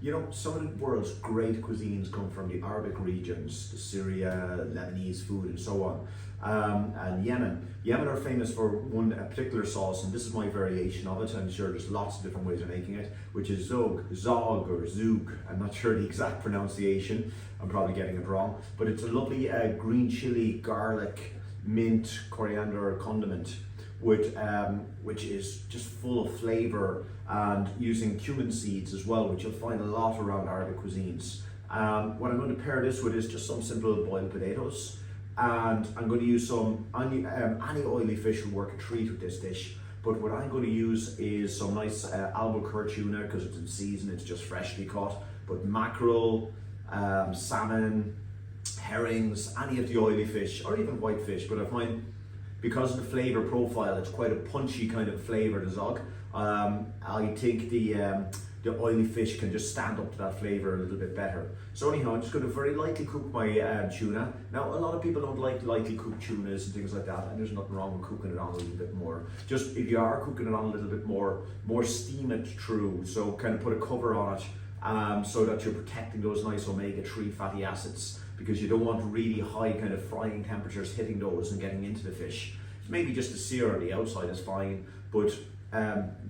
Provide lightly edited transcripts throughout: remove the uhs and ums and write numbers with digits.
You know, some of the world's great cuisines come from the Arabic regions, the Syria, Lebanese food and so on, and Yemen. Yemen are famous for a particular sauce, and this is my variation of it. I'm sure there's lots of different ways of making it, which is zhoug or zhoug. I'm not sure the exact pronunciation, I'm probably getting it wrong, but it's a lovely green chili, garlic, mint, coriander condiment, which is just full of flavour, and using cumin seeds as well, which you'll find a lot around Arabic cuisines. What I'm going to pair this with is just some simple boiled potatoes, and I'm going to use some, any oily fish will work a treat with this dish, but what I'm going to use is some nice albacore tuna, because it's in season, it's just freshly caught, but mackerel, salmon, herrings, any of the oily fish, or even white fish, but I find because of the flavour profile, it's quite a punchy kind of flavour, the zhoug. I think the oily fish can just stand up to that flavour a little bit better. So anyhow, I'm just going to very lightly cook my tuna. Now, a lot of people don't like lightly cooked tunas and things like that, and there's nothing wrong with cooking it on a little bit more. Just if you are cooking it on a little bit more steam it through. So kind of put a cover on it, so that you're protecting those nice omega-3 fatty acids, because you don't want really high kind of frying temperatures hitting those and getting into the fish. Maybe just a sear on the outside is fine, but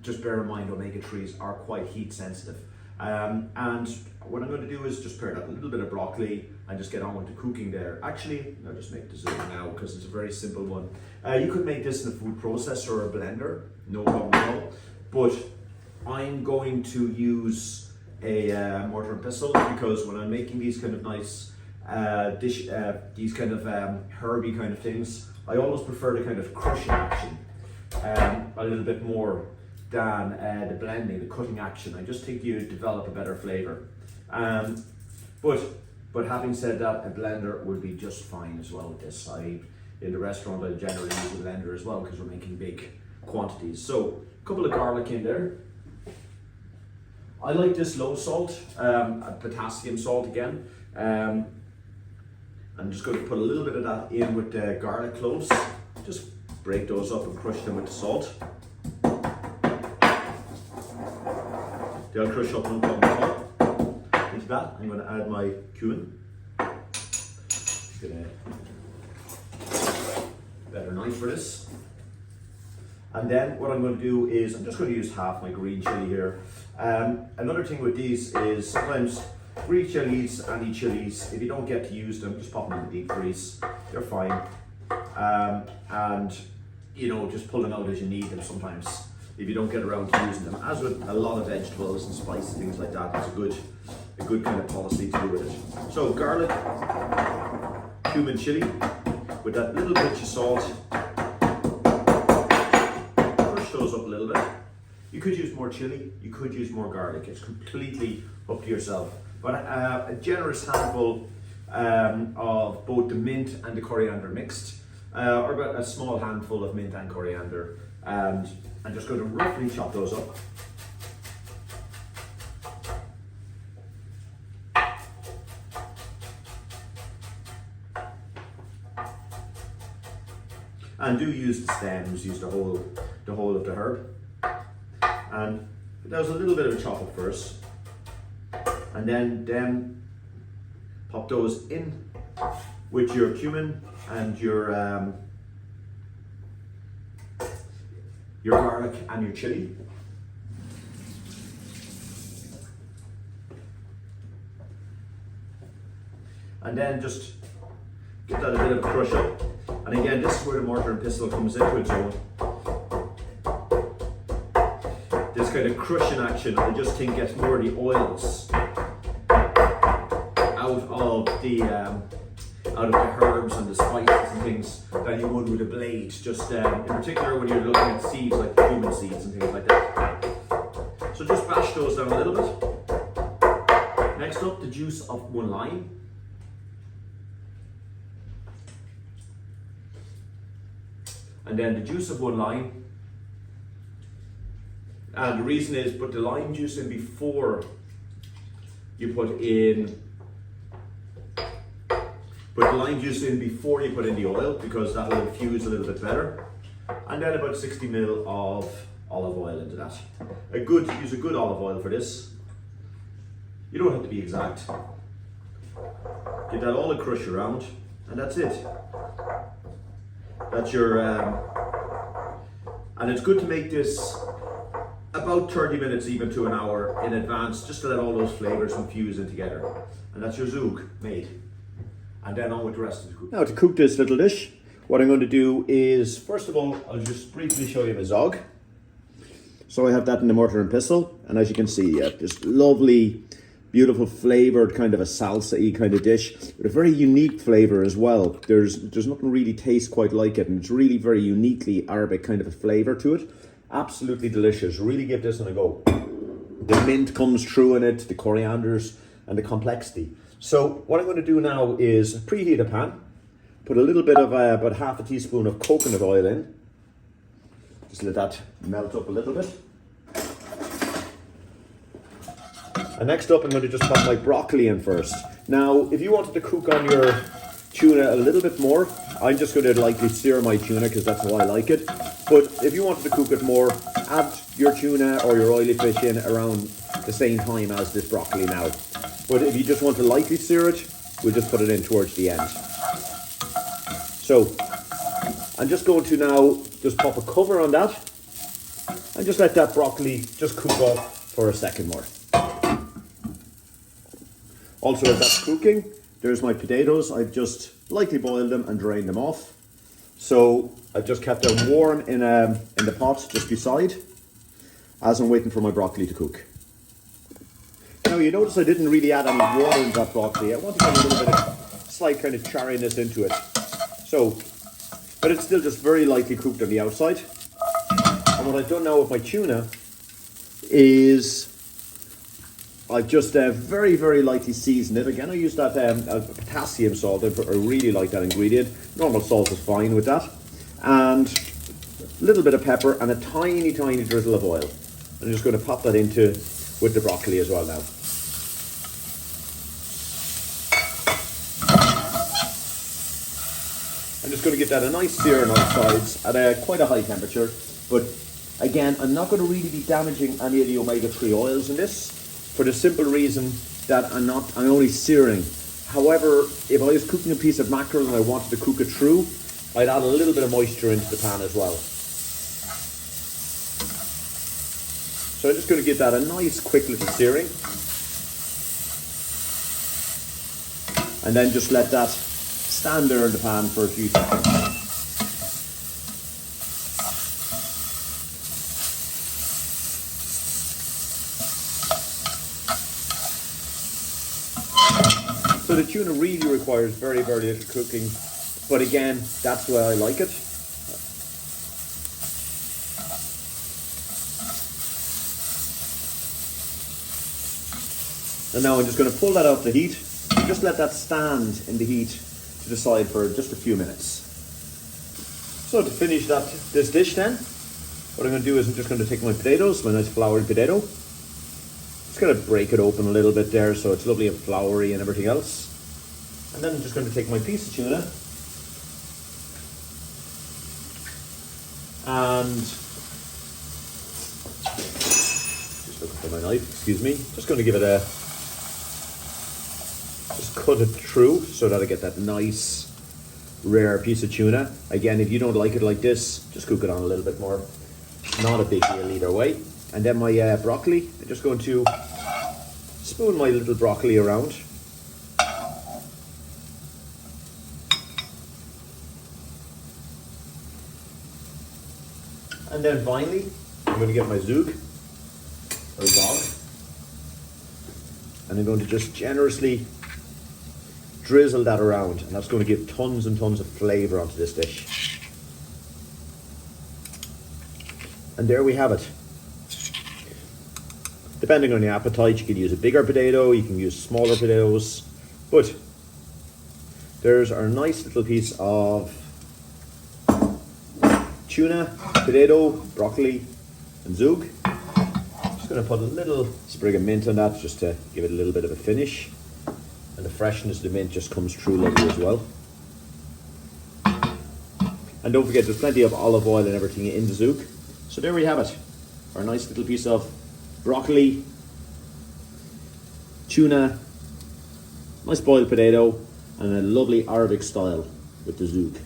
just bear in mind omega-3s are quite heat sensitive. And what I'm going to do is just pair that with a little bit of broccoli and just get on with the cooking there. Actually, I'll just make the zoom now because it's a very simple one. You could make this in a food processor or a blender, no problem at all. But I'm going to use a mortar and pestle, because when I'm making these kind of nice these kind of herby kind of things, I always prefer the kind of crushing action a little bit more than the blending, the cutting action. I just think you develop a better flavour. But having said that, a blender would be just fine as well with this. In the restaurant, I generally use a blender as well because we're making big quantities. So a couple of garlic in there. I like this low salt, potassium salt again. I'm just going to put a little bit of that in with the garlic cloves. Just break those up and crush them with the salt. They'll crush up no problem at all. Into that, I'm going to add my cumin. Get a better knife for this. And then what I'm going to do is, I'm just going to use half my green chili here. Another thing with these is sometimes green chilies, any chilies, if you don't get to use them, just pop them in the deep freeze. They're fine. And you know, just pull them out as you need them sometimes if you don't get around to using them. As with a lot of vegetables and spices, things like that, it's a good kind of policy to do with it. So garlic, cumin, chili, with that little pinch of salt. Crush those up a little bit. You could use more chili, you could use more garlic. It's completely up to yourself. But a generous handful of both the mint and the coriander mixed, or about a small handful of mint and coriander. And I'm just going to roughly chop those up. And do use the stems, use the whole of the herb. And that was a little bit of a chop up first. And then pop those in with your cumin and your garlic and your chili. And then just give that a bit of a crush up. And again, this is where the mortar and pestle comes into it. So this kind of crushing action, I just think gets more of the oils out of the herbs and the spices and things than you would with a blade. Just in particular when you're looking at seeds like cumin seeds and things like that. So just bash those down a little bit. Next up, the juice of one lime. And then the juice of one lime. And the reason is, put the lime juice in before you put in the oil, because that will infuse a little bit better. And then about 60 ml of olive oil into that. Use a good olive oil for this. You don't have to be exact. Get that all crushed around, and that's it. That's your, and it's good to make this about 30 minutes even to an hour in advance, just to let all those flavors infuse in together. And that's your zhoug made. And then on with the rest of the cook. Now to cook this little dish, what I'm going to do is, first of all, I'll just briefly show you my zhoug. So I have that in the mortar and pestle, and as you can see, this lovely, beautiful flavored kind of a salsa-y kind of dish with a very unique flavor as well. There's nothing really tastes quite like it, and it's really very uniquely Arabic kind of a flavor to it. Absolutely delicious. Really give this one a go. The mint comes through in it, the corianders, and the complexity. So what I'm going to do now is preheat a pan, put a little bit of about half a teaspoon of coconut oil in. Just let that melt up a little bit. And next up, I'm going to just pop my broccoli in first. Now, if you wanted to cook on your tuna a little bit more, I'm just going to lightly sear my tuna because that's how I like it. But if you wanted to cook it more, add your tuna or your oily fish in around the same time as this broccoli now. But if you just want to lightly sear it, we'll just put it in towards the end. So, I'm just going to now just pop a cover on that and just let that broccoli just cook off for a second more. Also, as that's cooking, there's my potatoes. I've just lightly boiled them and drained them off. So I've just kept them warm in the pot just beside as I'm waiting for my broccoli to cook. Now you notice I didn't really add any water into that broccoli. I want to get a little bit of slight kind of chariness into it. So, but it's still just very lightly cooked on the outside. And what I've done now with my tuna is I've just very, very lightly seasoned it. Again, I use that potassium salt. I really like that ingredient. Normal salt is fine with that. And a little bit of pepper and a tiny, tiny drizzle of oil. I'm just going to pop that into with the broccoli as well now. I'm just going to get that a nice sear on all sides at quite a high temperature. But again, I'm not going to really be damaging any of the omega-3 oils in this, for the simple reason that I'm only searing. However, if I was cooking a piece of mackerel and I wanted to cook it through, I'd add a little bit of moisture into the pan as well. So I'm just going to give that a nice quick little searing. And then just let that stand there in the pan for a few seconds. So the tuna really requires very, very little cooking, but again, that's the way I like it. And now I'm just going to pull that off the heat, and just let that stand in the heat to the side for just a few minutes. So to finish this dish then, what I'm going to do is I'm just going to take my potatoes, my nice floured potato. Just going to break it open a little bit there so it's lovely and floury and everything else. And then I'm just going to take my piece of tuna and just looking for my knife, excuse me. Just going to give it just cut it through so that I get that nice rare piece of tuna. Again, if you don't like it like this, just cook it on a little bit more. Not a big deal either way. And then my broccoli, I'm just going to spoon my little broccoli around. And then finally, I'm going to get my zhoug, or zhoug, and I'm going to just generously drizzle that around, and that's going to give tons and tons of flavour onto this dish. And there we have it. Depending on your appetite, you can use a bigger potato, you can use smaller potatoes, but there's our nice little piece of tuna, potato, broccoli, and zhoug. Just going to put a little sprig of mint on that just to give it a little bit of a finish. And the freshness of the mint just comes through lovely as well. And don't forget, there's plenty of olive oil and everything in the zhoug. So there we have it. Our nice little piece of broccoli, tuna, nice boiled potato, and a lovely Arabic style with the zhoug.